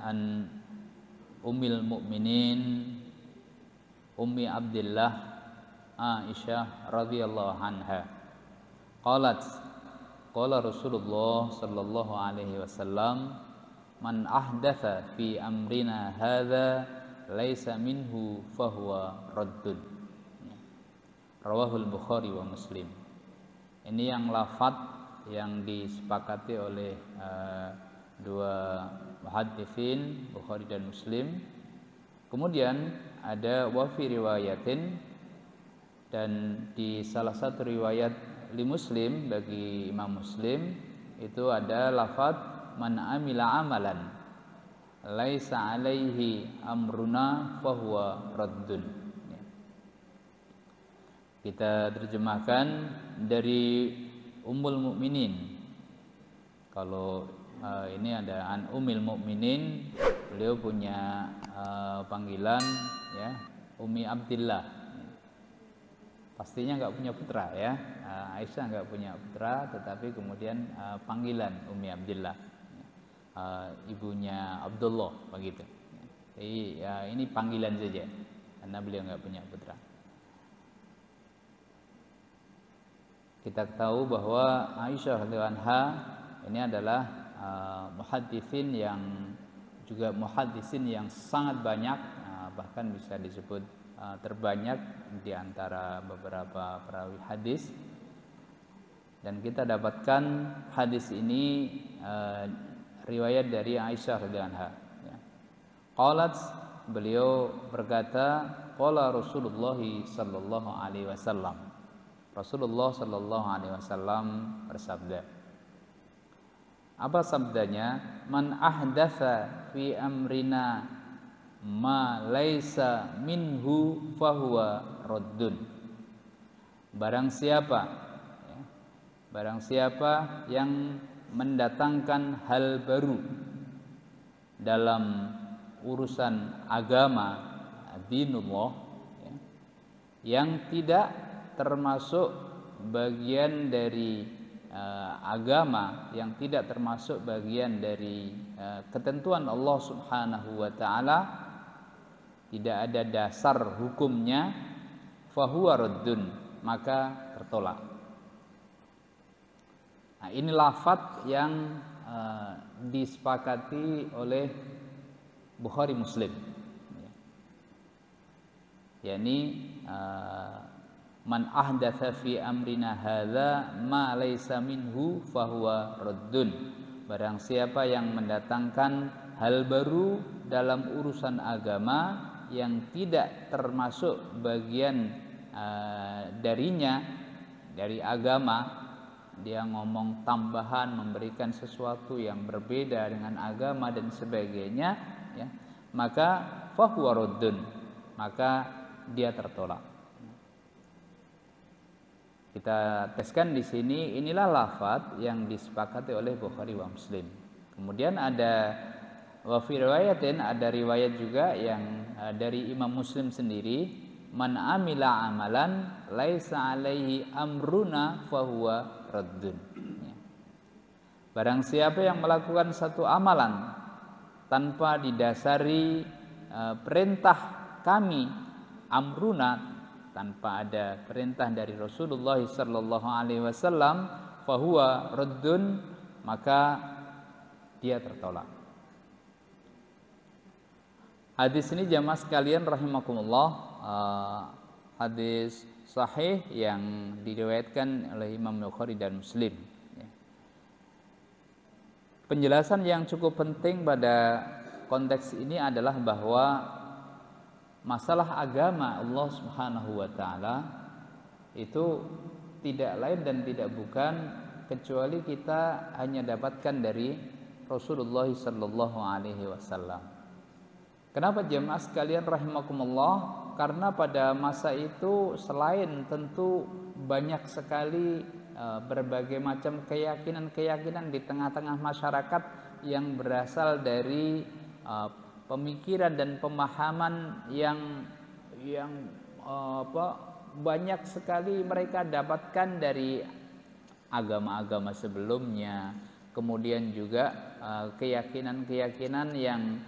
an Ummil Mukminin Ummi Abdillah Aisyah radhiyallahu anha qalat qala Rasulullah sallallahu alaihi wasallam man ahdatha fi amrina hadza laisa minhu fahuwa raddun. Rawahul Bukhari wa Muslim. Ini yang lafaz yang disepakati oleh dua muhadditsin Bukhari dan Muslim. Kemudian ada wa fi riwayatin, dan di salah satu riwayat li Muslim bagi Imam Muslim itu ada lafaz man amila amalan laisa alaihi amruna fahuwa raddun. Kita terjemahkan dari Ummul Mukminin. Kalau ini ada an Ummil Mukminin, beliau punya panggilan ya Ummi Abdillah. Pastinya nggak punya putra ya, Aisyah nggak punya putra, tetapi kemudian panggilan Ummi Abdillah, ibunya Abdullah begitu. Jadi ya, ini panggilan saja karena beliau nggak punya putra. Kita tahu bahwa Aisyah radhiyallahu anha ini adalah muhaddisin yang sangat banyak, bahkan bisa disebut terbanyak di antara beberapa perawi hadis. Dan kita dapatkan hadis ini riwayat dari Aisyah radhiyallahu anha. Qalat, beliau berkata, qala Rasulullah sallallahu alaihi wasallam. Rasulullah sallallahu alaihi wasallam bersabda. Apa sabdanya? Man ahdatsa fi amrina ma laisa minhu fahuwa raddun. Barang siapa yang mendatangkan hal baru dalam urusan agama dinullah, yang tidak termasuk bagian dari agama, yang tidak termasuk bagian dari ketentuan Allah Subhanahu wa taala, tidak ada dasar hukumnya, fahuwa raddun, maka tertolak. Nah, ini lafaz yang disepakati oleh Bukhari Muslim, yakni man ahdatsa fi amrina hadza ma laisa minhu fahuwa raddun. Barang siapa yang mendatangkan hal baru dalam urusan agama yang tidak termasuk bagian darinya, dari agama, dia ngomong tambahan, memberikan sesuatu yang berbeda dengan agama dan sebagainya, ya, maka fahuwa raddun, maka dia tertolak. Kita teskan di sini, inilah lafaz yang disepakati oleh Bukhari wa Muslim. Kemudian ada wa fi riwayatin, ada riwayat juga yang dari Imam Muslim sendiri, man amila amalan laisa alaihi amruna fahuwa raddun. Barang siapa yang melakukan satu amalan tanpa didasari perintah kami, amruna, tanpa ada perintah dari Rasulullah sallallahu alaihi wasallam, fahuwa raddun, maka dia tertolak. Hadis ini jamaah sekalian rahimakumullah, hadis sahih yang diriwayatkan oleh Imam Bukhari dan Muslim. Penjelasan yang cukup penting pada konteks ini adalah bahwa masalah agama Allah Subhanahu wa taala itu tidak lain dan tidak bukan kecuali kita hanya dapatkan dari Rasulullah sallallahu alaihi wasallam. Kenapa jemaah sekalian rahimakumullah? Karena pada masa itu selain tentu banyak sekali berbagai macam keyakinan-keyakinan di tengah-tengah masyarakat yang berasal dari pemikiran dan pemahaman yang banyak sekali mereka dapatkan dari agama-agama sebelumnya. Kemudian juga keyakinan-keyakinan yang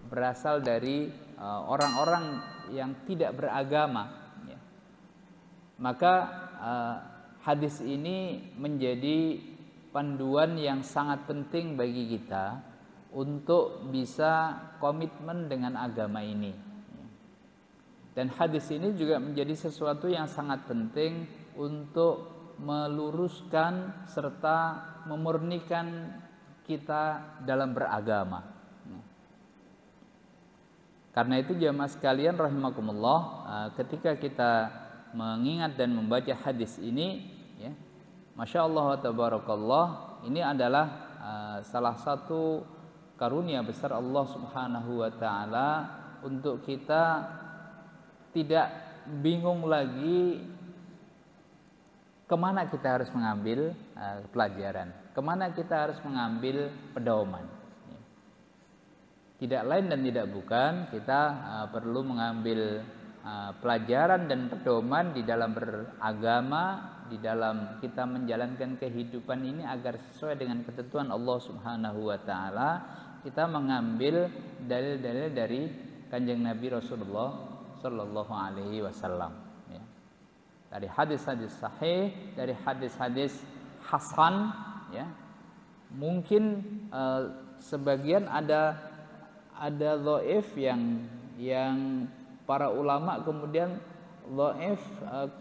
berasal dari orang-orang yang tidak beragama, ya. Maka hadis ini menjadi panduan yang sangat penting bagi kita untuk bisa komitmen dengan agama ini. Dan hadis ini juga menjadi sesuatu yang sangat penting untuk meluruskan serta memurnikan kita dalam beragama. Karena itu jamaah sekalian rahimakumullah, ketika kita mengingat dan membaca hadis ini, ya, Masya Allah wa tabarakallah, ini adalah salah satu karunia besar Allah Subhanahu wa ta'ala untuk kita tidak bingung lagi kemana kita harus mengambil pelajaran, kemana kita harus mengambil pedoman. Tidak lain dan tidak bukan, kita perlu mengambil pelajaran dan pedoman di dalam beragama, di dalam kita menjalankan kehidupan ini agar sesuai dengan ketentuan Allah Subhanahu wa ta'ala. Kita mengambil dalil-dalil dari Kanjeng Nabi Rasulullah Sallallahu Alaihi Wasallam, ya. Dari hadis-hadis sahih, dari hadis-hadis hasan, ya. Mungkin sebagian ada dhaif yang para ulama kemudian dhaif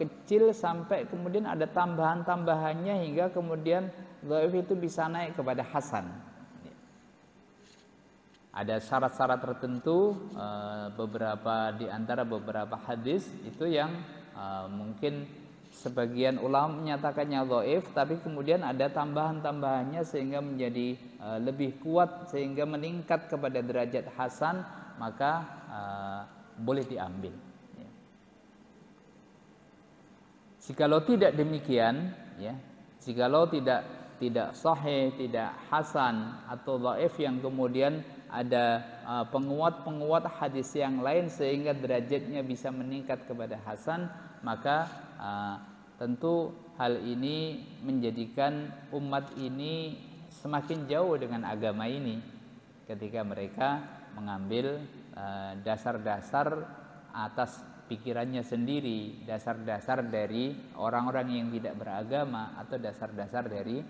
kecil sampai kemudian ada tambahan-tambahannya hingga kemudian dhaif itu bisa naik kepada hasan. Ada syarat-syarat tertentu, di antara beberapa hadis itu yang mungkin sebagian ulama menyatakannya dhaif, tapi kemudian ada tambahan-tambahannya sehingga menjadi lebih kuat, sehingga meningkat kepada derajat hasan, maka boleh diambil. Jikalau tidak demikian, ya, jikalau tidak sahih, tidak hasan atau dhaif yang kemudian ada penguat-penguat hadis yang lain sehingga derajatnya bisa meningkat kepada hasan, maka tentu hal ini menjadikan umat ini semakin jauh dengan agama ini ketika mereka mengambil dasar-dasar atas pikirannya sendiri, dasar-dasar dari orang-orang yang tidak beragama, atau dasar-dasar dari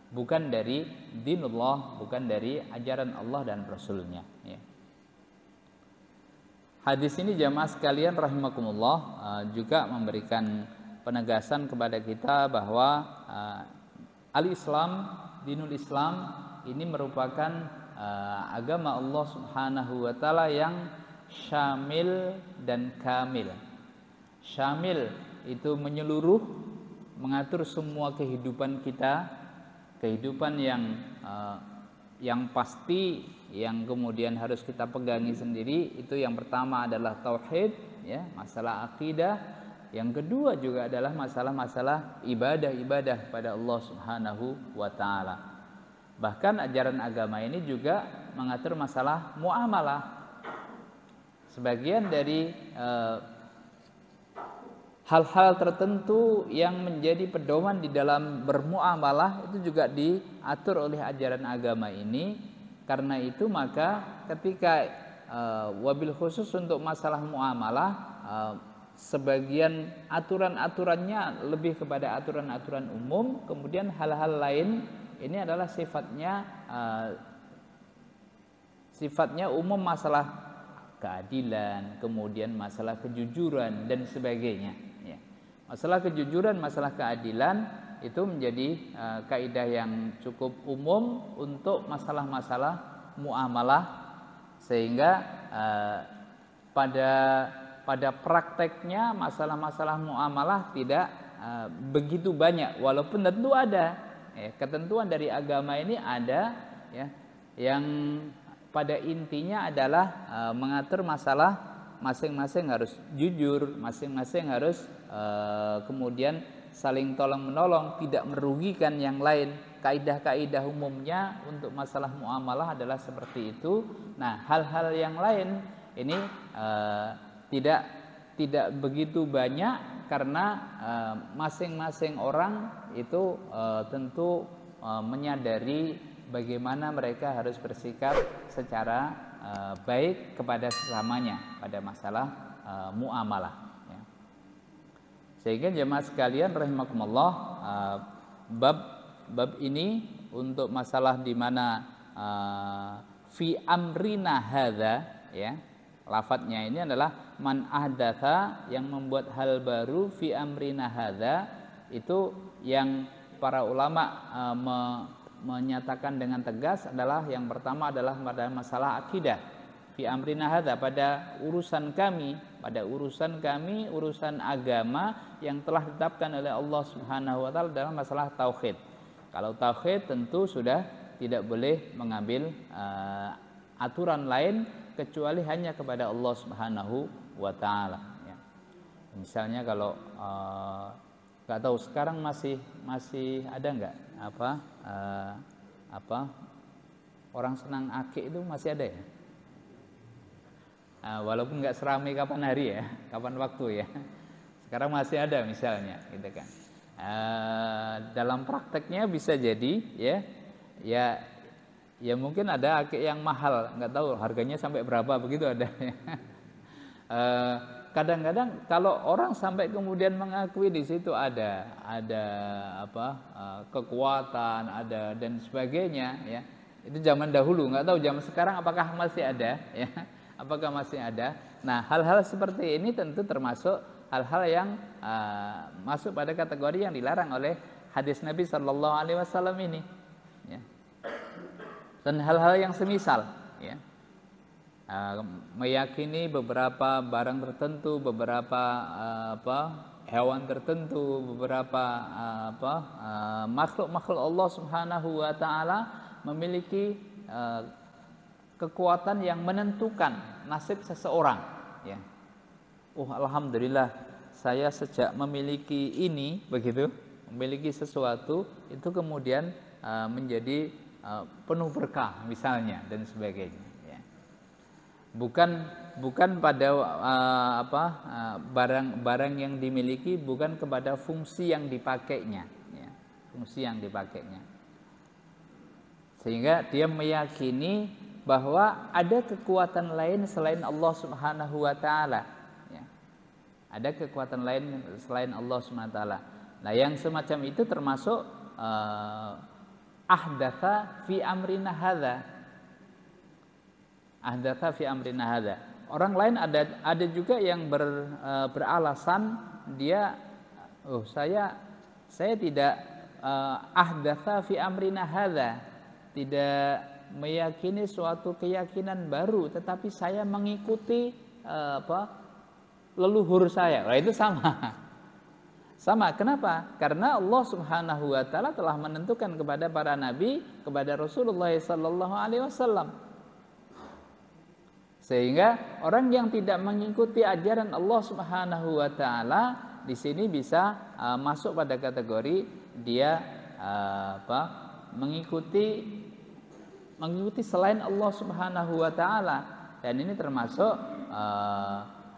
bukan dari dinullah, bukan dari ajaran Allah dan Rasulnya, ya. Hadis ini jamaah sekalian rahimakumullah juga memberikan penegasan kepada kita bahwa al-Islam, dinul Islam ini merupakan agama Allah Subhanahu wa ta'ala yang syamil dan kamil. Syamil itu menyeluruh, mengatur semua kehidupan kita, kehidupan yang pasti, yang kemudian harus kita pegangi sendiri. Itu yang pertama adalah tauhid, ya, masalah akidah. Yang kedua juga adalah masalah-masalah ibadah-ibadah pada Allah Subhanahu wa ta'ala. Bahkan ajaran agama ini juga mengatur masalah muamalah. Sebagian dari hal-hal tertentu yang menjadi pedoman di dalam bermuamalah itu juga diatur oleh ajaran agama ini. Karena itu maka ketika wabil khusus untuk masalah muamalah, sebagian aturan-aturannya lebih kepada aturan-aturan umum, kemudian hal-hal lain ini adalah sifatnya umum, masalah keadilan, kemudian masalah kejujuran dan sebagainya, ya. Masalah kejujuran, masalah keadilan itu menjadi kaidah yang cukup umum untuk masalah-masalah muamalah, sehingga pada prakteknya masalah-masalah muamalah tidak begitu banyak, walaupun tentu ada, ya, ketentuan dari agama ini ada, ya, yang pada intinya adalah mengatur masalah masing-masing harus jujur, masing-masing harus kemudian saling tolong menolong, tidak merugikan yang lain. Kaidah-kaidah umumnya untuk masalah muamalah adalah seperti itu. Nah, hal-hal yang lain ini tidak begitu banyak, karena masing-masing orang itu tentu menyadari bagaimana mereka harus bersikap secara baik kepada sesamanya pada masalah muamalah, ya. Sehingga jemaah sekalian rahimakumullah, bab ini untuk masalah di mana fi amrina hadza, ya, lafadznya ini adalah man ahdatsa, yang membuat hal baru, fi amrina hadza, itu yang para ulama menyatakan dengan tegas adalah yang pertama adalah pada masalah akidah. Fi amrina hadza, pada urusan kami, urusan agama yang telah ditetapkan oleh Allah Subhanahu wa taala dalam masalah tauhid. Kalau tauhid tentu sudah tidak boleh mengambil aturan lain kecuali hanya kepada Allah Subhanahu wa taala, ya. Misalnya kalau nggak tahu sekarang masih ada nggak orang senang akik itu masih ada ya? Walaupun nggak seramai kapan hari ya, kapan waktu ya. Sekarang masih ada misalnya, gitu kan. Dalam prakteknya bisa jadi ya mungkin ada akik yang mahal, nggak tahu harganya sampai berapa, begitu ada. Kadang-kadang kalau orang sampai kemudian mengakui di situ ada kekuatan, ada dan sebagainya, ya. Itu zaman dahulu, nggak tahu zaman sekarang apakah masih ada, ya. Apakah masih ada? Nah, hal-hal seperti ini tentu termasuk hal-hal yang masuk pada kategori yang dilarang oleh hadis Nabi Shallallahu Alaihi Wasallam ini, ya. Dan hal-hal yang semisal, ya. Meyakini beberapa barang tertentu, beberapa hewan tertentu, beberapa makhluk-makhluk Allah Subhanahu wa taala memiliki kekuatan yang menentukan nasib seseorang, ya. Alhamdulillah saya sejak memiliki ini, begitu, memiliki sesuatu itu kemudian menjadi penuh berkah misalnya dan sebagainya, ya. Bukan pada barang yang dimiliki, bukan kepada fungsi yang dipakainya, ya. Fungsi yang dipakainya, sehingga dia meyakini bahwa ada kekuatan lain selain Allah Subhanahu wa taala, ya. Ada kekuatan lain selain Allah Subhanahu wa taala. Nah, yang semacam itu termasuk ahdatsa fi amrina hadza. Ahdatsa fi amrina hadza. Orang lain ada juga yang beralasan dia saya tidak ahdatsa fi amrina hadza, tidak meyakini suatu keyakinan baru, tetapi saya mengikuti leluhur saya. Nah, itu sama. Kenapa? Karena Allah Subhanahu wa taala telah menentukan kepada para nabi, kepada Rasulullah sallallahu alaihi wasallam. Sehingga orang yang tidak mengikuti ajaran Allah Subhanahu wa taala di sini bisa masuk pada kategori dia mengikuti selain Allah Subhanahu wa taala, dan ini termasuk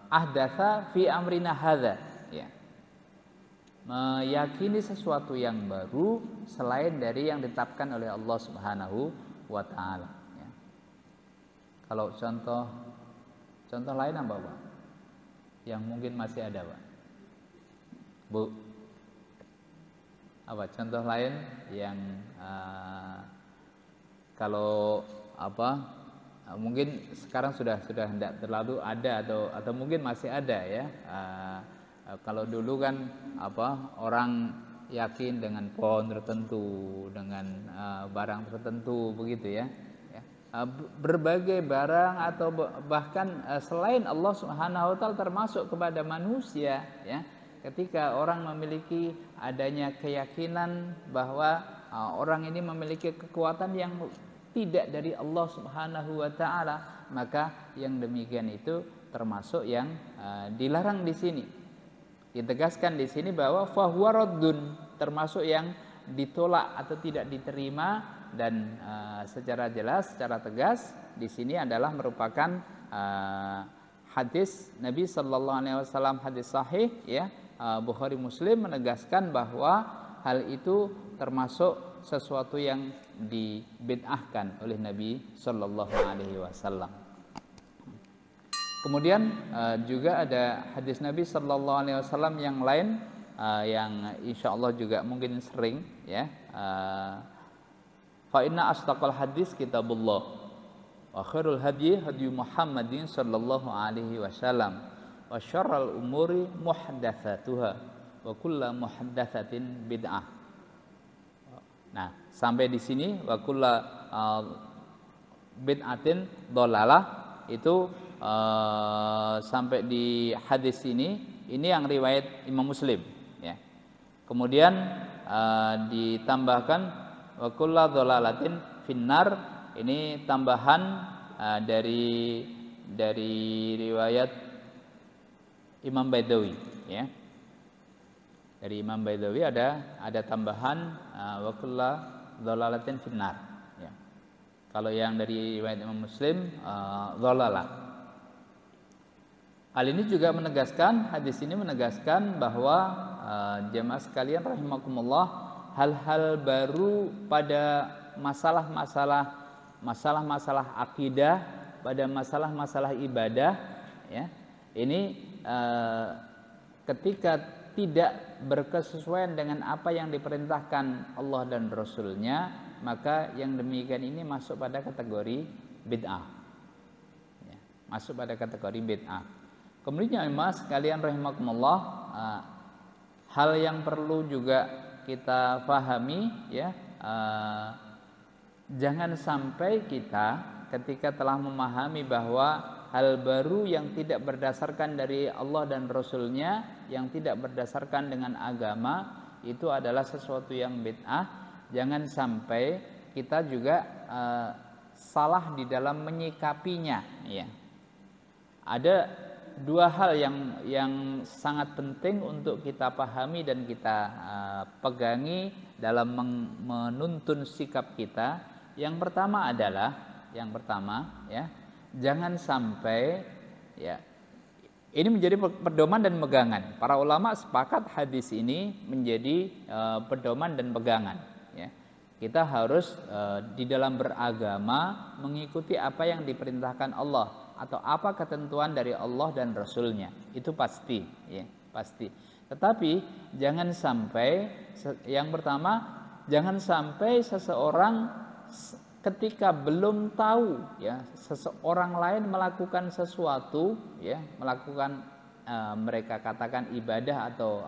ahdatsa fi amrina hadza, ya. Meyakini sesuatu yang baru selain dari yang ditetapkan oleh Allah Subhanahu wa taala, ya. Kalau contoh lain apa, Pak? Yang mungkin masih ada, Pak? Bu? Apa contoh lain yang kalau mungkin sekarang sudah tidak terlalu ada atau mungkin masih ada, ya. Kalau dulu kan orang yakin dengan pohon tertentu, dengan barang tertentu, begitu, ya. Berbagai barang atau bahkan selain Allah Subhanahu wa taala termasuk kepada manusia, ya. Ketika orang memiliki adanya keyakinan bahwa orang ini memiliki kekuatan yang tidak dari Allah Subhanahu wa taala, maka yang demikian itu termasuk yang dilarang di sini. Ditegaskan di sini bahwa fahuwa raddun, termasuk yang ditolak atau tidak diterima, dan secara jelas, secara tegas di sini adalah merupakan hadis Nabi sallallahu alaihi wasallam, hadis sahih, ya. Bukhari Muslim menegaskan bahwa hal itu termasuk sesuatu yang dibid'ahkan oleh Nabi Shallallahu Alaihi Wasallam. Kemudian juga ada hadis Nabi Shallallahu Alaihi Wasallam yang lain yang insya Allah juga mungkin sering ya. Fa inna asdaqal hadis kitabullah wa khairul hadyi hadyu Muhammadin sallallahu alaihi wasallam wa syarrul umuri muhdatsatuha wa kullu muhdatsatin bid'ah. Nah, sampai di sini wa kullu bid'atin dhalalah itu sampai di hadis ini yang riwayat Imam Muslim ya. Kemudian ditambahkan wa kullu dhalalatin finnar, ini tambahan dari riwayat Imam Baidawi ya. Dari Imam Baidawi ada tambahan wa kullu dhalalatin finnar ya. Kalau yang dari riwayat Imam Muslim dhalalah. Hal ini juga menegaskan, hadis ini menegaskan bahwa jemaah sekalian rahimakumullah, hal-hal baru pada masalah-masalah akidah, pada masalah-masalah ibadah ya, ini ketika tidak berkesesuaian dengan apa yang diperintahkan Allah dan Rasulnya, maka yang demikian ini masuk pada kategori bid'ah ya, masuk pada kategori bid'ah. Kemudian mas sekalian rahimakumullah, hal yang perlu juga kita pahami ya, jangan sampai kita ketika telah memahami bahwa hal baru yang tidak berdasarkan dari Allah dan Rasulnya, yang tidak berdasarkan dengan agama, itu adalah sesuatu yang bid'ah. Jangan sampai kita juga salah di dalam menyikapinya ya. Ada dua hal yang sangat penting untuk kita pahami dan kita pegangi dalam menuntun sikap kita. Yang pertama adalah ya, jangan sampai ya, ini menjadi pedoman dan pegangan. Para ulama sepakat hadis ini menjadi pedoman dan pegangan ya. Kita harus di dalam beragama mengikuti apa yang diperintahkan Allah atau apa ketentuan dari Allah dan Rasulnya, itu pasti ya, pasti. Tetapi jangan sampai, yang pertama, jangan sampai seseorang ketika belum tahu ya, seseorang lain melakukan sesuatu ya, melakukan mereka katakan ibadah atau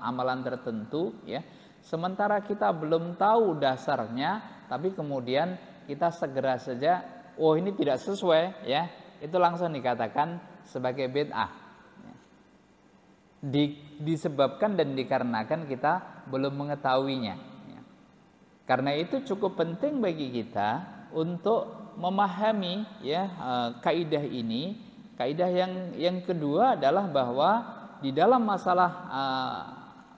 amalan tertentu ya, sementara kita belum tahu dasarnya, tapi kemudian kita segera saja, oh ini tidak sesuai ya, itu langsung dikatakan sebagai bid'ah. Disebabkan dan dikarenakan kita belum mengetahuinya. Karena itu cukup penting bagi kita untuk memahami ya kaidah ini. Kaidah yang kedua adalah bahwa di dalam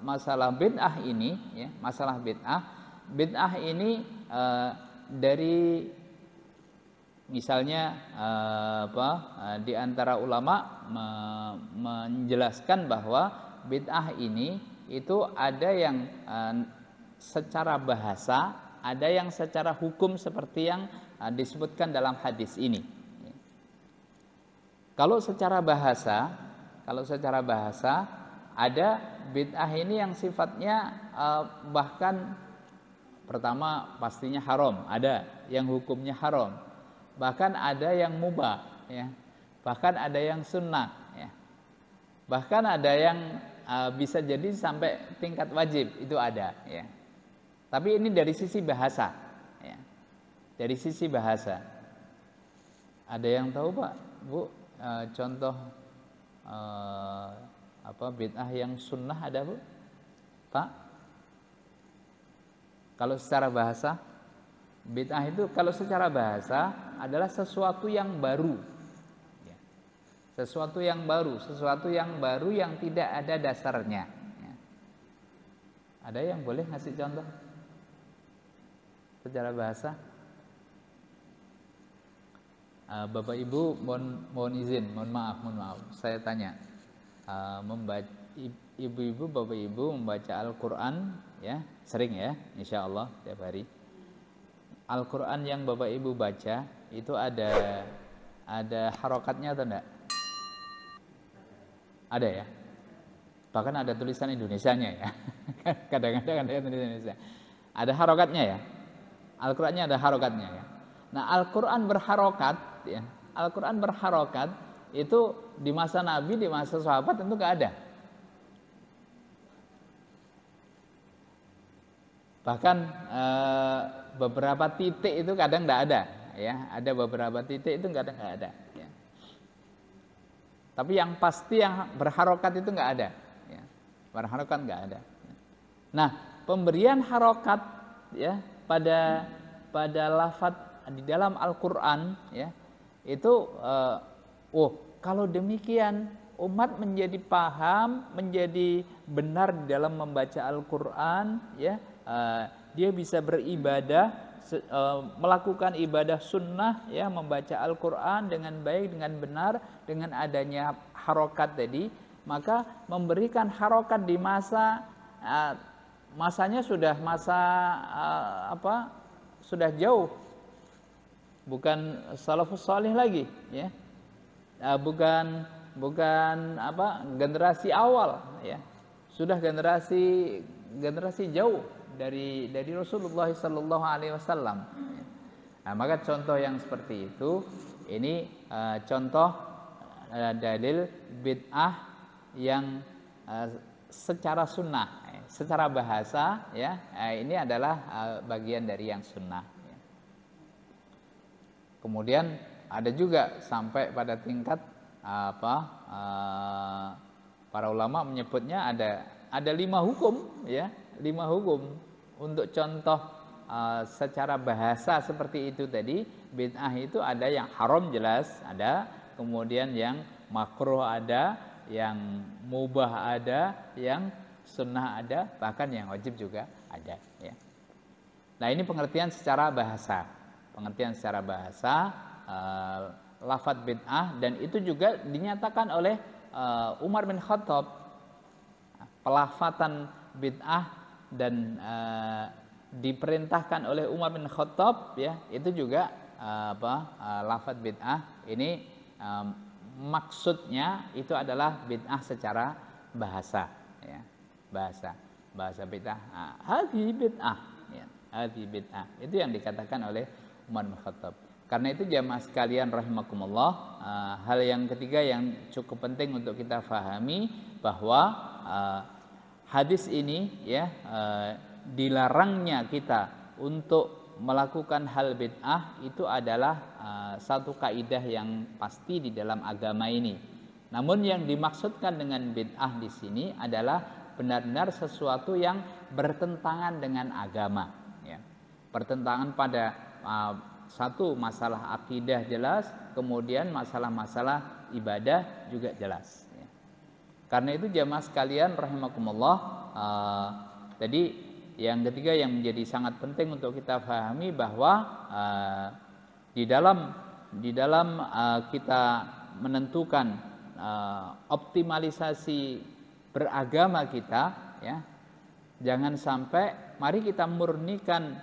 masalah bid'ah ini ya, masalah bid'ah ini dari misalnya di antara ulama menjelaskan bahwa bid'ah ini itu ada yang secara bahasa, ada yang secara hukum seperti yang disebutkan dalam hadis ini. Kalau secara bahasa ada bid'ah ini yang sifatnya bahkan pertama pastinya haram, ada yang hukumnya haram. Bahkan ada yang mubah ya. Bahkan ada yang sunnah ya. Bahkan ada yang bisa jadi sampai tingkat wajib, itu ada ya. Tapi ini dari sisi bahasa ya. Dari sisi bahasa. Ada yang tahu Pak, Bu, contoh bid'ah yang sunnah ada Bu? Pak? Kalau secara bahasa, bid'ah itu kalau secara bahasa adalah sesuatu yang baru ya. Sesuatu yang baru yang tidak ada dasarnya ya. Ada yang boleh ngasih contoh secara bahasa? Bapak Ibu mohon izin, mohon maaf saya tanya, ibu-ibu, bapak ibu membaca Al-Quran ya, sering ya, insya Allah tiap hari. Al-Quran yang Bapak Ibu baca itu ada harokatnya atau enggak? Ada ya? Bahkan ada tulisan Indonesianya ya. Kadang-kadang ada tulisan Indonesia. Ada harokatnya ya. Al-Qur'annya ada harokatnya ya. Nah, Al-Qur'an berharokat ya. Al-Qur'an berharokat itu di masa Nabi, di masa sahabat tentu enggak ada. Bahkan beberapa titik itu kadang enggak ada ya. Ada beberapa titik itu kadang enggak ada ya. Tapi yang pasti yang berharokat itu enggak ada ya. Berharokat enggak ada. Nah, pemberian harokat ya pada lafaz di dalam Al-Qur'an ya itu kalau demikian umat menjadi paham, menjadi benar di dalam membaca Al-Qur'an ya, dia bisa beribadah, melakukan ibadah sunnah ya, membaca Al-Qur'an dengan baik, dengan benar, dengan adanya harokat tadi, maka memberikan harokat di masanya sudah sudah jauh, bukan salafus salih lagi ya, bukan generasi awal ya, sudah generasi jauh dari Rasulullah Sallallahu Alaihi Wasallam. Nah, maka contoh yang seperti itu ini contoh dalil bid'ah yang secara sunnah, secara bahasa ya, ini adalah bagian dari yang sunnah ya. Kemudian ada juga sampai pada tingkat para ulama menyebutnya ada 5 hukum ya, 5 hukum untuk contoh secara bahasa seperti itu tadi. Bid'ah itu ada yang haram jelas ada, kemudian yang makruh ada, yang mubah ada, yang sunnah ada, bahkan yang wajib juga ada ya. Nah, ini pengertian secara bahasa. Pengertian secara bahasa lafadz bid'ah, dan itu juga dinyatakan oleh Umar bin Khattab. Pelafatan bid'ah dan diperintahkan oleh Umar bin Khattab ya, itu juga lafadz bid'ah ini maksudnya itu adalah bid'ah secara bahasa ya. Bahasa bid'ah, hadhi bid'ah ya, hadhi bid'ah, itu yang dikatakan oleh Umar bin Khattab. Karena itu jamaah sekalian rahimakumullah, hal yang ketiga yang cukup penting untuk kita fahami bahwa hadis ini ya, dilarangnya kita untuk melakukan hal bid'ah itu adalah satu kaidah yang pasti di dalam agama ini. Namun yang dimaksudkan dengan bid'ah di sini adalah benar-benar sesuatu yang bertentangan dengan agama ya. Bertentangan pada satu masalah akidah jelas, kemudian masalah-masalah ibadah juga jelas ya. Karena itu jamaah sekalian rahimakumullah, tadi yang ketiga yang menjadi sangat penting untuk kita pahami bahwa di dalam kita menentukan optimalisasi beragama kita ya, jangan sampai mari kita murnikan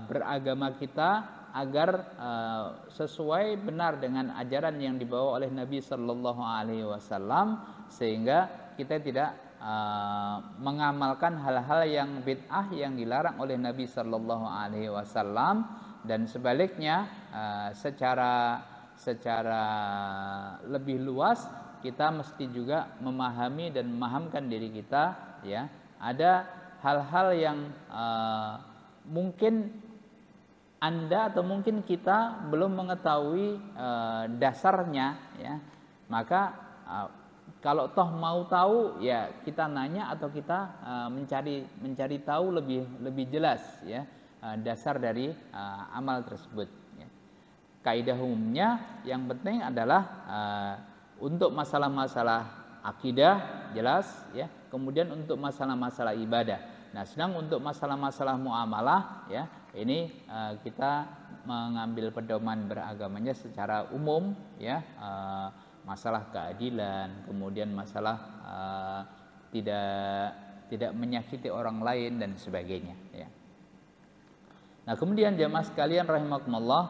beragama kita agar sesuai benar dengan ajaran yang dibawa oleh Nabi Sallallahu Alaihi Wasallam, sehingga kita tidak mengamalkan hal-hal yang bid'ah yang dilarang oleh Nabi Sallallahu Alaihi Wasallam, dan sebaliknya secara lebih luas kita mesti juga memahami dan memahamkan diri kita ya, ada hal-hal yang mungkin Anda atau mungkin kita belum mengetahui dasarnya ya, maka kalau toh mau tahu ya kita nanya atau kita mencari tahu lebih jelas ya dasar dari amal tersebut ya. Kaidah umumnya yang penting adalah untuk masalah-masalah akidah jelas ya, kemudian untuk masalah-masalah ibadah. Nah, sedang untuk masalah-masalah muamalah ya, ini kita mengambil pedoman beragamanya secara umum ya, masalah keadilan, kemudian masalah tidak tidak menyakiti orang lain dan sebagainya, ya. Nah, kemudian jamaah sekalian rahimakumullah,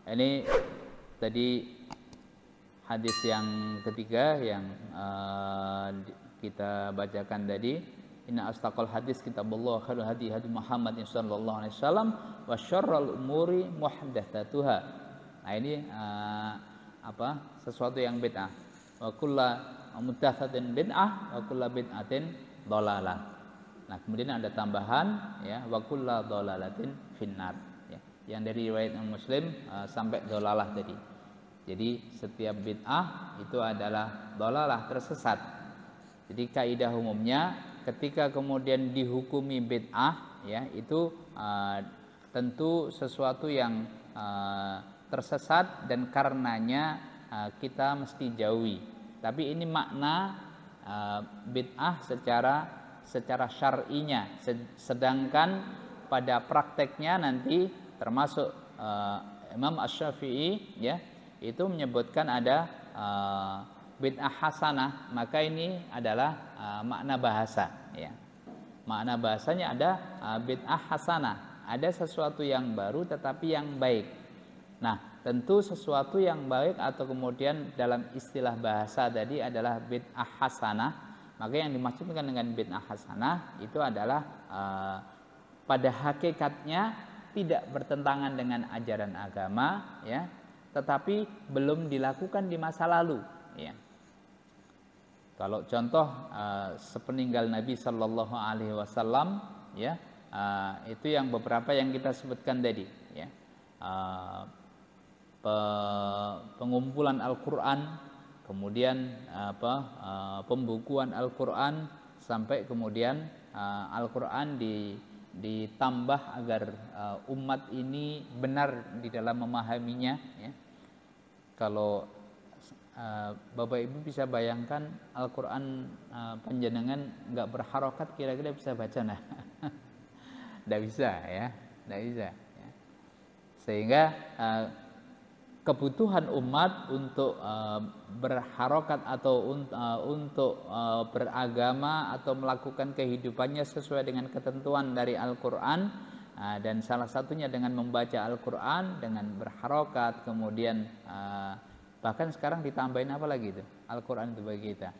ini tadi hadis yang ketiga yang kita bacakan tadi, inna astaqal hadis kitabullah khairul hadi hadi Muhammadin sallallahu alaihi wasallam wa syarrul umuri muhdatsatuha. Nah, ini sesuatu yang bid'ah. Wa kullu muhdatsatin bid'ah wa kullu bid'atin dhalalah. Nah, kemudian ada tambahan, ya, wa kullu dhalalatin finnar, ya. Yang dari riwayat Muslim sampai dhalalah tadi. Jadi setiap bid'ah itu adalah dhalalah, tersesat. Jadi kaidah umumnya ketika kemudian dihukumi bid'ah, ya, itu tentu sesuatu yang tersesat dan karenanya kita mesti jauhi. Tapi ini makna bid'ah secara syar'inya, sedangkan pada prakteknya nanti termasuk Imam Asy-Syafi'i, ya, itu menyebutkan ada bid'ah hasanah, maka ini adalah makna bahasa, ya. Makna bahasanya ada bid'ah hasanah, ada sesuatu yang baru tetapi yang baik. Nah, tentu sesuatu yang baik atau kemudian dalam istilah bahasa tadi adalah bid'ah hasanah, maka yang dimaksudkan dengan bid'ah hasanah itu adalah pada hakikatnya tidak bertentangan dengan ajaran agama, ya, tetapi belum dilakukan di masa lalu, ya. Kalau contoh sepeninggal Nabi Shallallahu Alaihi Wasallam, ya, itu yang beberapa yang kita sebutkan tadi, ya, pengumpulan Al-Quran, kemudian pembukuan Al-Quran, sampai kemudian Al-Quran ditambah agar umat ini benar di dalam memahaminya, ya. Kalau Bapak Ibu bisa bayangkan Al-Quran panjenengan nggak berharokat, kira-kira bisa baca nah? Nggak bisa, ya, nggak bisa, ya. Sehingga kebutuhan umat untuk berharokat atau untuk beragama atau melakukan kehidupannya sesuai dengan ketentuan dari Al-Quran, dan salah satunya dengan membaca Al-Quran, dengan berharokat, kemudian bahkan sekarang ditambahin apa lagi itu Al-Quran itu bagi kita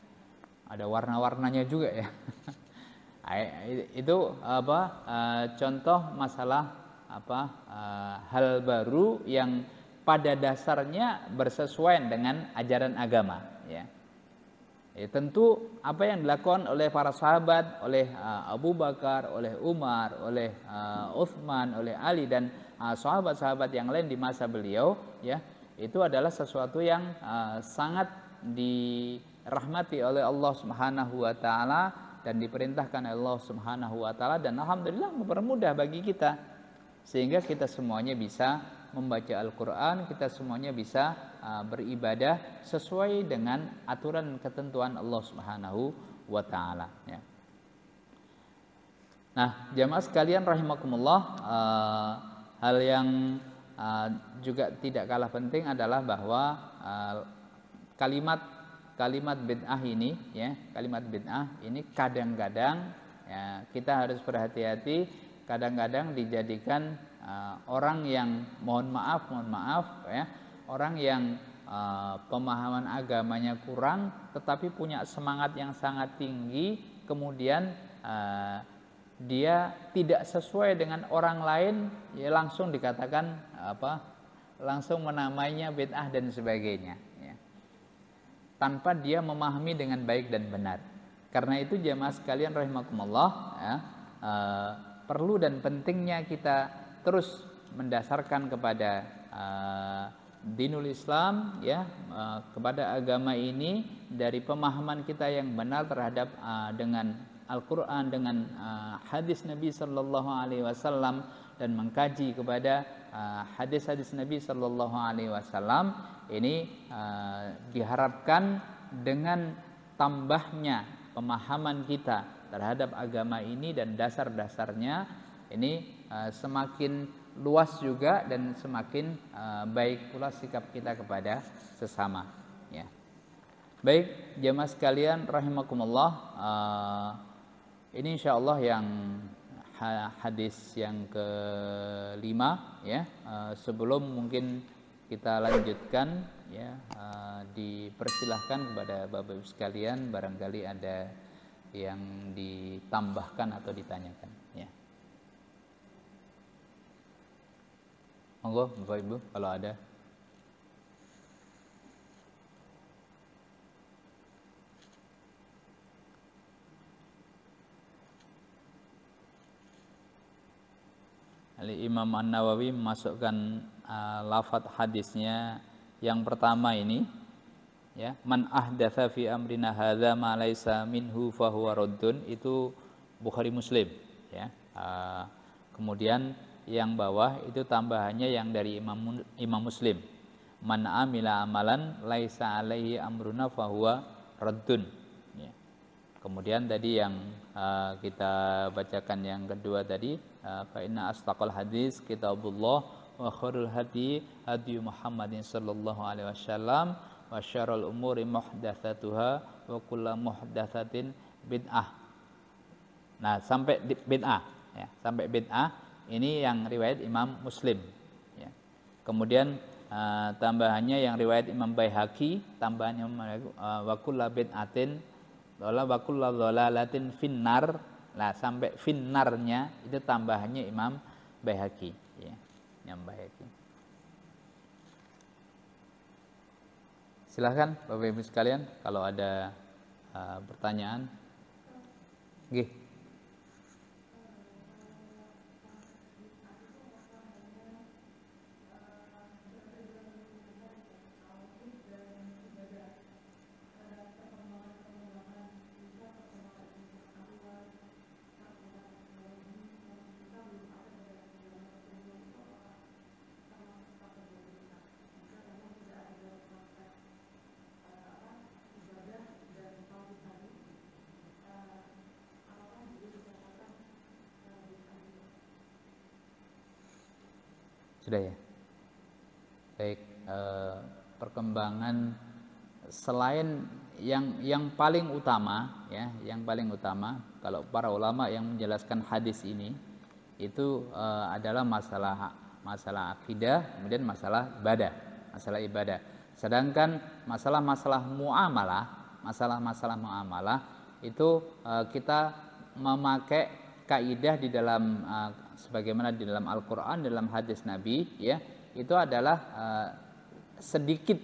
ada warna-warnanya juga, ya. Itu contoh masalah hal baru yang pada dasarnya bersesuaian dengan ajaran agama, ya. Tentu apa yang dilakukan oleh para sahabat, oleh Abu Bakar, oleh Umar, oleh Utsman, oleh Ali dan sahabat-sahabat yang lain di masa beliau, ya, itu adalah sesuatu yang sangat dirahmati oleh Allah Subhanahu wa taala dan diperintahkan oleh Allah Subhanahu wa taala, dan alhamdulillah mempermudah bagi kita sehingga kita semuanya bisa membaca Al-Quran, kita semuanya bisa beribadah sesuai dengan aturan dan ketentuan Allah Subhanahu wa taala, ya. Nah, jamaah sekalian rahimakumullah, hal yang juga tidak kalah penting adalah bahwa kalimat bid'ah ini, ya, kalimat bid'ah ini kadang-kadang, ya, kita harus berhati-hati, kadang-kadang dijadikan orang yang mohon maaf, ya, orang yang pemahaman agamanya kurang tetapi punya semangat yang sangat tinggi, kemudian dia tidak sesuai dengan orang lain, ya, langsung dikatakan langsung menamainya bid'ah dan sebagainya, ya, tanpa dia memahami dengan baik dan benar. Karena itu jamaah sekalian rahimakumullah, ya, perlu dan pentingnya kita terus mendasarkan kepada dinul Islam, ya, kepada agama ini dari pemahaman kita yang benar terhadap dengan Al-Quran, dengan hadis Nabi Sallallahu Alaihi Wasallam, dan mengkaji kepada hadis-hadis Nabi Sallallahu Alaihi Wasallam. Ini diharapkan dengan tambahnya pemahaman kita terhadap agama ini dan dasar-dasarnya ini semakin luas juga dan semakin baik pula sikap kita kepada sesama, ya. Baik jamaah sekalian rahimakumullah, Ini insya Allah yang hadis yang kelima ya. Sebelum mungkin kita lanjutkan ya, dipersilahkan kepada Bapak Ibu sekalian barangkali ada yang ditambahkan atau ditanyakan ya. Monggo Bapak Ibu kalau ada. Imam An-Nawawi memasukkan lafadz hadisnya yang pertama ini ya, man ahdatsa fi amrina hadza ma laisa minhu fahuwa raddun, itu Bukhari Muslim ya. Kemudian yang bawah itu tambahannya yang dari Imam Muslim, man amila amalan laisa alaihi amruna fahuwa raddun ya. Kemudian tadi yang kita bacakan yang kedua tadi, fa inna astaqal hadis kitabullah wa khairul hadi hadi Muhammadin sallallahu alaihi wasallam wa syarrul umuri muhdatsatuha wa kullu muhdatsatin bid'ah. Nah, sampai bid'ah ya, sampai bid'ah ini yang riwayat Imam Muslim ya. Kemudian tambahannya yang riwayat Imam Baihaqi, tambahannya wa kullu bid'atin wa kullu dhalalatin finnar. Nah, sampai finnarnya itu tambahannya Imam Baihaqi ya. Imam Baihaqi. Silahkan Bapak Ibu sekalian kalau ada pertanyaan. Nggih. Sudah ya. Baik, perkembangan selain yang paling utama ya, yang paling utama kalau para ulama yang menjelaskan hadis ini itu adalah masalah akidah, kemudian masalah ibadah. Sedangkan masalah-masalah muamalah itu kita memakai kaidah di dalam sebagaimana di dalam Al-Qur'an, dalam hadis Nabi ya, itu adalah sedikit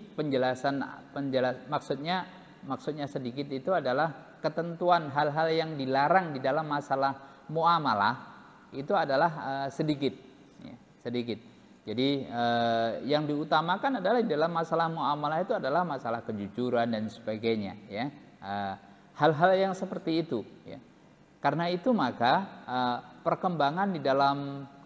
maksudnya sedikit itu adalah ketentuan hal-hal yang dilarang di dalam masalah muamalah itu adalah sedikit ya, sedikit. Jadi yang diutamakan adalah di dalam masalah muamalah itu adalah masalah kejujuran dan sebagainya ya. Hal-hal yang seperti itu ya. Karena itu maka perkembangan di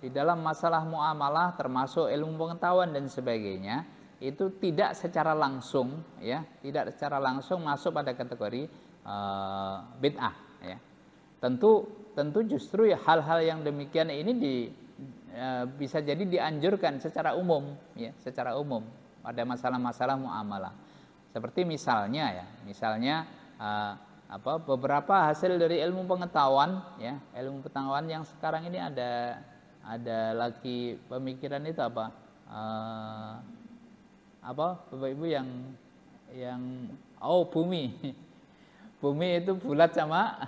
dalam masalah muamalah termasuk ilmu pengetahuan dan sebagainya itu tidak secara langsung masuk pada kategori bid'ah ya. Tentu justru ya, hal-hal yang demikian ini bisa jadi dianjurkan secara umum pada masalah-masalah muamalah. Seperti misalnya beberapa hasil dari ilmu pengetahuan yang sekarang ini ada lagi pemikiran itu Bapak Ibu yang bumi itu bulat sama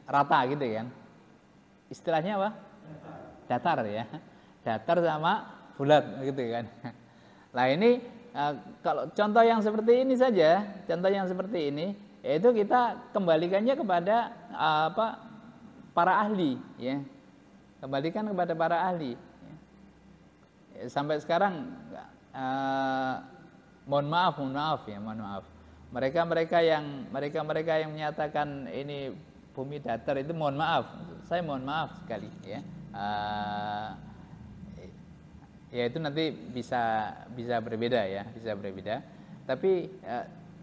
rata gitu kan, istilahnya apa? Datar ya, datar sama bulat gitu kan. Nah ini kalau contoh yang seperti ini yaitu kita kembalikannya kepada para ahli ya, kembalikan kepada para ahli ya. Sampai sekarang mohon maaf mereka yang menyatakan ini bumi datar itu mohon maaf sekali ya. Ya itu nanti bisa berbeda ya, tapi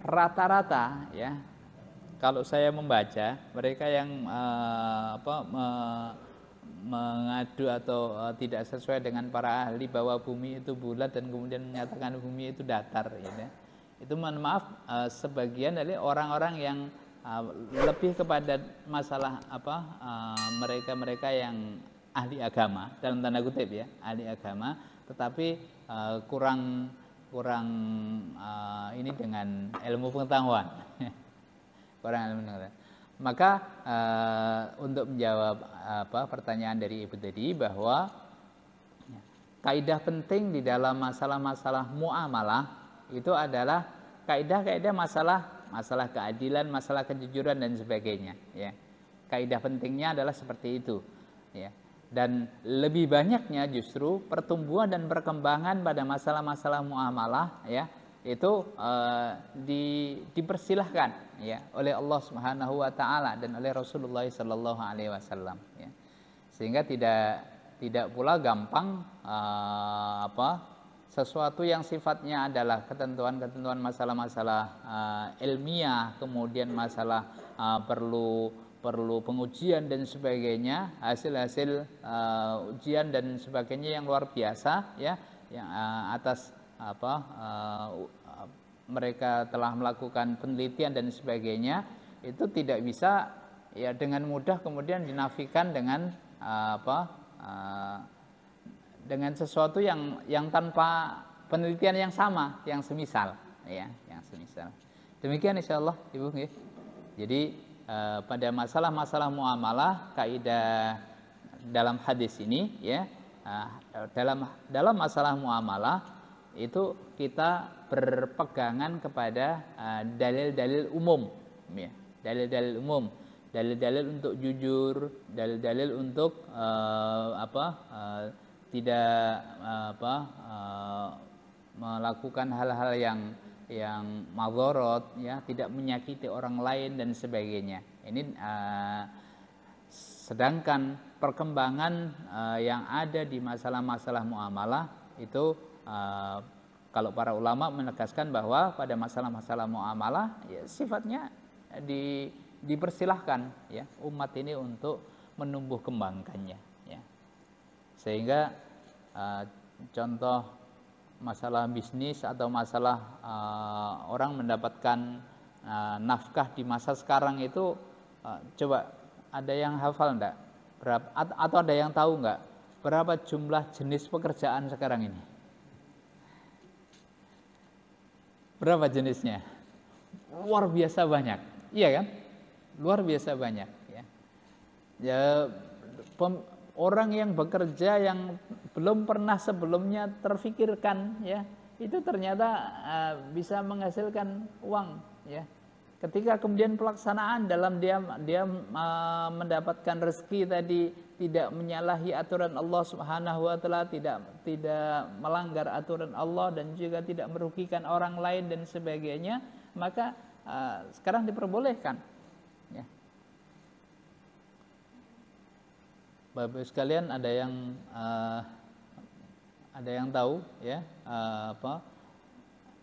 rata-rata ya kalau saya membaca mereka yang mengadu atau tidak sesuai dengan para ahli bahwa bumi itu bulat dan kemudian menyatakan bumi itu datar, ya. Itu mohon maaf sebagian dari orang-orang yang lebih kepada masalah mereka-mereka yang ahli agama dalam tanda kutip, ya, ahli agama, tetapi kurang ini dengan ilmu pengetahuan. Kurang ilmu pengetahuan. Maka untuk menjawab pertanyaan dari Ibu tadi, bahwa kaidah penting di dalam masalah-masalah muamalah itu adalah kaidah-kaidah masalah keadilan, masalah kejujuran dan sebagainya, ya. Kaidah pentingnya adalah seperti itu, ya. Dan lebih banyaknya justru pertumbuhan dan perkembangan pada masalah-masalah muamalah, ya, itu dipersilahkan, ya, oleh Allah Subhanahu wa taala dan oleh Rasulullah sallallahu alaihi wasallam, ya. Sehingga tidak pula gampang sesuatu yang sifatnya adalah ketentuan-ketentuan masalah-masalah ilmiah, kemudian masalah perlu pengujian dan sebagainya, hasil-hasil ujian dan sebagainya yang luar biasa, ya, yang atas mereka telah melakukan penelitian dan sebagainya, itu tidak bisa, ya, dengan mudah kemudian dinafikan dengan dengan sesuatu yang tanpa penelitian yang sama, yang semisal, ya, yang semisal. Demikian insyaallah Ibu, ya. Jadi pada masalah-masalah muamalah, kaidah dalam hadis ini, ya, dalam masalah muamalah itu kita berpegangan kepada dalil-dalil umum, ya, dalil-dalil umum, dalil-dalil untuk jujur, dalil-dalil untuk tidak melakukan hal-hal yang madharat, ya, tidak menyakiti orang lain dan sebagainya. Ini sedangkan perkembangan yang ada di masalah-masalah muamalah itu kalau para ulama menegaskan bahwa pada masalah-masalah muamalah, ya, sifatnya dipersilahkan, ya, umat ini untuk menumbuh kembangkannya, ya. Sehingga contoh masalah bisnis atau masalah orang mendapatkan nafkah di masa sekarang itu, coba ada yang hafal enggak? Berapa, atau ada yang tahu enggak berapa jumlah jenis pekerjaan sekarang ini? Berapa jenisnya? Luar biasa banyak, iya kan? Luar biasa banyak, ya. Ya, orang yang bekerja yang belum pernah sebelumnya terfikirkan, ya, itu ternyata bisa menghasilkan uang, ya. Ketika kemudian pelaksanaan dalam dia mendapatkan rezeki tadi tidak menyalahi aturan Allah Subhanahu wa taala, tidak melanggar aturan Allah dan juga tidak merugikan orang lain dan sebagainya, maka sekarang diperbolehkan, ya. Bapak sekalian, ada yang tahu, ya,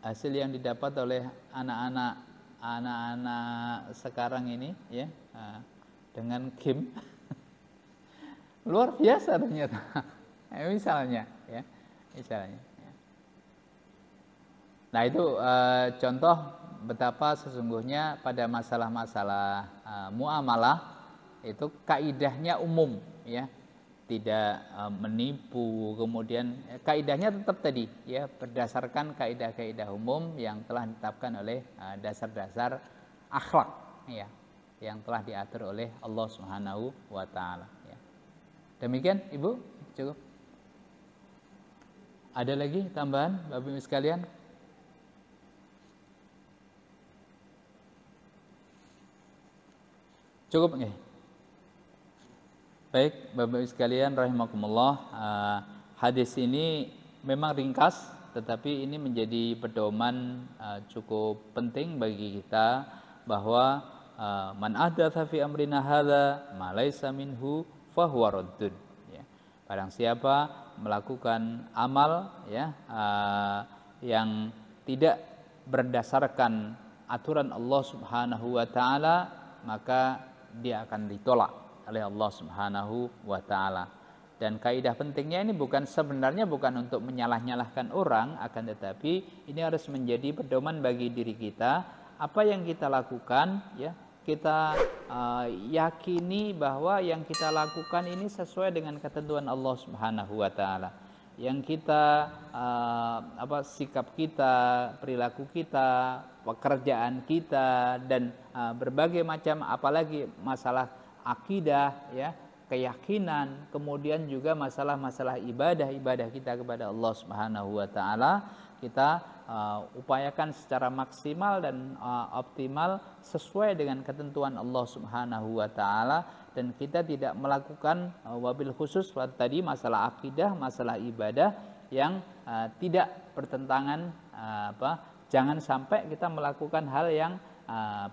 hasil yang didapat oleh anak-anak sekarang ini, ya, dengan game luar biasa ternyata. Misalnya, ya, misalnya. Nah, itu contoh betapa sesungguhnya pada masalah-masalah muamalah itu kaidahnya umum, ya, tidak menipu. Kemudian kaidahnya tetap tadi, ya, berdasarkan kaidah-kaidah umum yang telah ditetapkan oleh dasar-dasar akhlak, ya, yang telah diatur oleh Allah Subhanahu wa taala, ya. Demikian Ibu, cukup. Ada lagi tambahan Bapak Ibu sekalian? Cukup nggih? Baik, Bapak Ibu sekalian rahimakumullah, hadis ini memang ringkas, tetapi ini menjadi pedoman cukup penting bagi kita bahwa man ahdatsa fi amrina hadza ma laisa minhu fahuwa raddun, ya. Barang siapa melakukan amal, ya, yang tidak berdasarkan aturan Allah Subhanahu wa taala, maka dia akan ditolak, oleh Allah Subhanahu wa taala. Dan kaidah pentingnya ini sebenarnya bukan untuk menyalah-nyalahkan orang, akan tetapi ini harus menjadi pedoman bagi diri kita. Apa yang kita lakukan, ya, kita yakini bahwa yang kita lakukan ini sesuai dengan ketentuan Allah Subhanahu wa taala. Yang kita sikap kita, perilaku kita, pekerjaan kita, dan berbagai macam, apalagi masalah akidah, ya, keyakinan, kemudian juga masalah-masalah ibadah kita kepada Allah Subhanahu wa taala, kita upayakan secara maksimal dan optimal sesuai dengan ketentuan Allah Subhanahu wa taala, dan kita tidak melakukan wabil khusus tadi masalah akidah, masalah ibadah yang tidak bertentangan, jangan sampai kita melakukan hal yang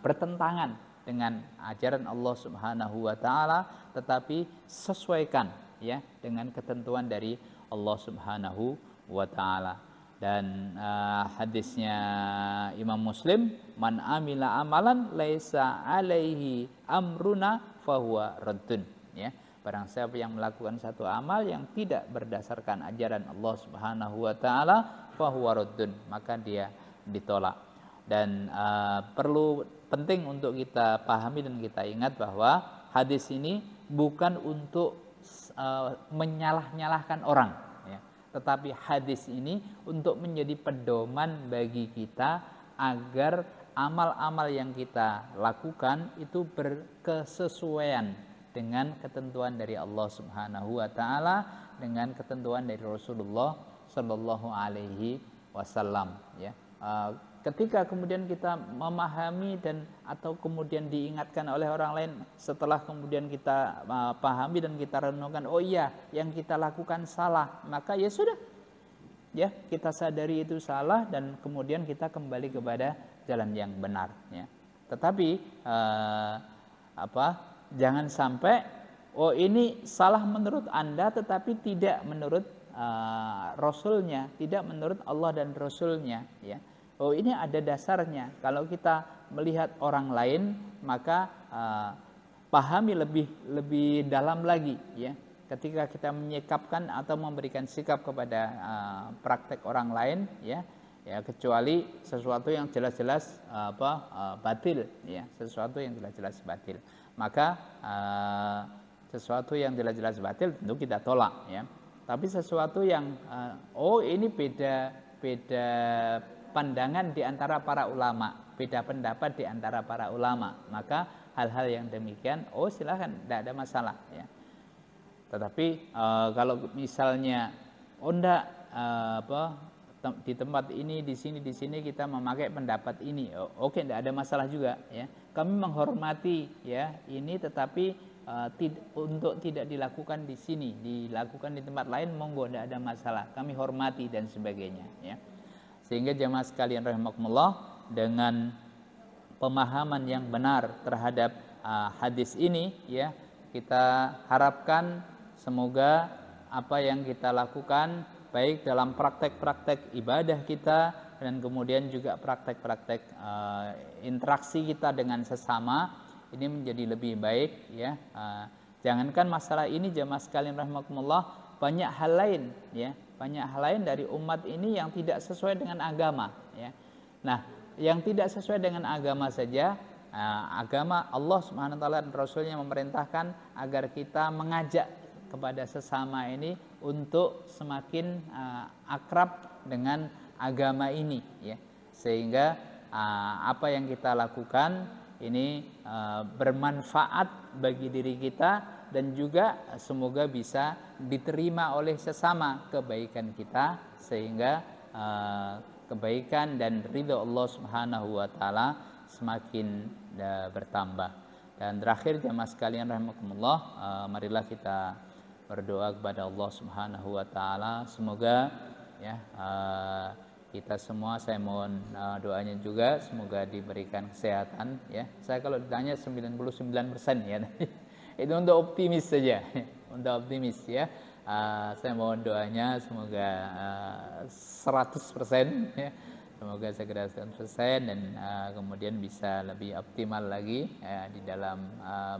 bertentangan dengan ajaran Allah Subhanahu wa taala, tetapi sesuaikan, ya, dengan ketentuan dari Allah Subhanahu wa taala. Dan hadisnya Imam Muslim, man amila amalan laisa alaihi amruna fahuwa raddun, ya. Barang siapa yang melakukan satu amal yang tidak berdasarkan ajaran Allah Subhanahu wa taala, fahuwa raddun, maka dia ditolak. Dan penting untuk kita pahami dan kita ingat bahwa hadis ini bukan untuk menyalah-nyalahkan orang, ya. Tetapi hadis ini untuk menjadi pedoman bagi kita agar amal-amal yang kita lakukan itu berkesesuaian dengan ketentuan dari Allah Subhanahu wa taala, dengan ketentuan dari Rasulullah Shallallahu alaihi wasallam, ya. Ketika kemudian kita memahami atau kemudian diingatkan oleh orang lain, setelah kemudian kita pahami dan kita renungkan, oh iya, yang kita lakukan salah, maka ya sudah, ya, kita sadari itu salah dan kemudian kita kembali kepada jalan yang benar, ya. Tetapi jangan sampai oh ini salah menurut Anda tetapi tidak menurut Rasulnya, tidak menurut Allah dan Rasulnya, ya. Oh ini ada dasarnya. Kalau kita melihat orang lain, maka pahami lebih dalam lagi, ya. Ketika kita menyikapkan atau memberikan sikap kepada praktek orang lain, ya, kecuali sesuatu yang jelas-jelas batil, ya, sesuatu yang jelas-jelas batil. Maka sesuatu yang jelas-jelas batil tentu kita tolak, ya. Tapi sesuatu yang ini beda pandangan di antara para ulama, beda pendapat di antara para ulama, maka hal-hal yang demikian silahkan, tidak ada masalah, ya. Tetapi kalau misalnya di tempat ini, di sini kita memakai pendapat ini, oke, tidak ada masalah juga, ya. Kami menghormati, ya, ini, tetapi untuk tidak dilakukan di sini, dilakukan di tempat lain, monggo, tidak ada masalah, kami hormati dan sebagainya, ya. Sehingga jemaah sekalian rahimakumullah, dengan pemahaman yang benar terhadap hadis ini, ya, kita harapkan semoga apa yang kita lakukan baik dalam praktek-praktek ibadah kita dan kemudian juga praktek-praktek interaksi kita dengan sesama ini menjadi lebih baik, ya. Jangankan masalah ini jemaah sekalian rahimakumullah, banyak hal lain, ya, banyak hal lain dari umat ini yang tidak sesuai dengan agama, ya. Nah, yang tidak sesuai dengan agama saja, agama Allah Subhanahu wa taala dan Rasulnya memerintahkan agar kita mengajak kepada sesama ini untuk semakin akrab dengan agama ini, ya. Sehingga apa yang kita lakukan ini bermanfaat bagi diri kita dan juga semoga bisa diterima oleh sesama kebaikan kita, sehingga kebaikan dan ridha Allah Subhanahu wa taala semakin bertambah. Dan terakhir jemaah sekalian rahimakumullah, marilah kita berdoa kepada Allah Subhanahu wa taala, semoga, ya, kita semua, saya mohon doanya juga semoga diberikan kesehatan, ya. Saya kalau ditanya 99%, ya. Itu untuk optimis saja, untuk optimis, ya. Saya mohon doanya semoga 100%, ya, Semoga segera 100% dan kemudian bisa lebih optimal lagi di dalam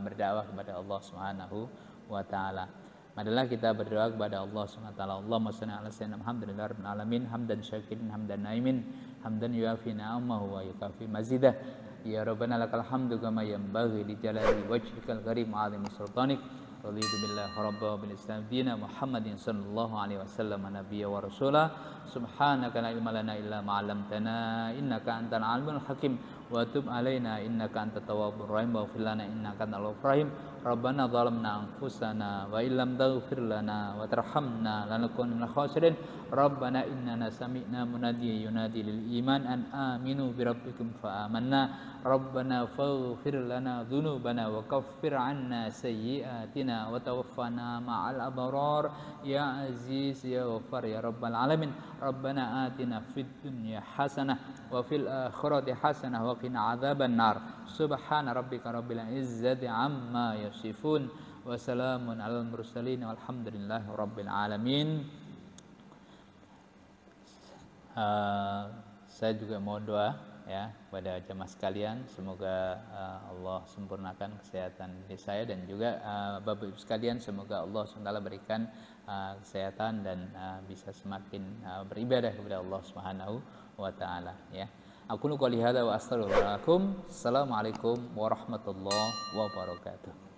berdakwah kepada Allah Subhanahu wa taala. Marilah kita berdoa kepada Allah Subhanahu wa taala. Allahumma shalli ala sayyidina Muhammadin rabbil alamin hamdan syakirin hamdan naimin hamdan yuafi ni'amahu wa yukafi mazidah. Ya Rabbana lakal hamdu kama yanbaghi li jalali wajhikal karim wa 'azimi sultanik. Raditu billahi rabba wa bil islam dina Muhammadin sallallahu alaihi wasallam nabiyya wa rasula. Subhanaka la ilma lana illa ma 'allamtana innaka antal alimul hakim wa tub alaina innaka antat tawwabur rahim wa fir lana innaka antal ghafurur rahim. Rabbana zalamna anfusana wa illam taghfir lana wa tarhamna lanakunanna minal khasirin. Rabbana innana sami'na munadiyan yunadi lil iman an aminu bi rabbikum fa amanna. Rabbana faghfir lana dhunubana wa kaffir 'anna sayyi'atina wa tawaffana ma'al abrar ya aziz ya ghaffar ya rabbal alamin. Rabbana atina fid dunya hasanah wa fil akhirati hasanah wa qina adzaban nar. Subhana rabbika rabbil izzati amma yasifun wa salamun alal mursalin walhamdulillahi rabbil alamin. Saya juga mau doa ya pada jemaah sekalian, semoga Allah sempurnakan kesehatan diri saya dan juga Bapak Ibu sekalian, semoga Allah SWT berikan kesehatan dan bisa semakin beribadah kepada Allah Subhanahu wa taala ya. Aku qouli hadza wa astaghfirullahaladzim. Assalamualaikum warahmatullahi wabarakatuh.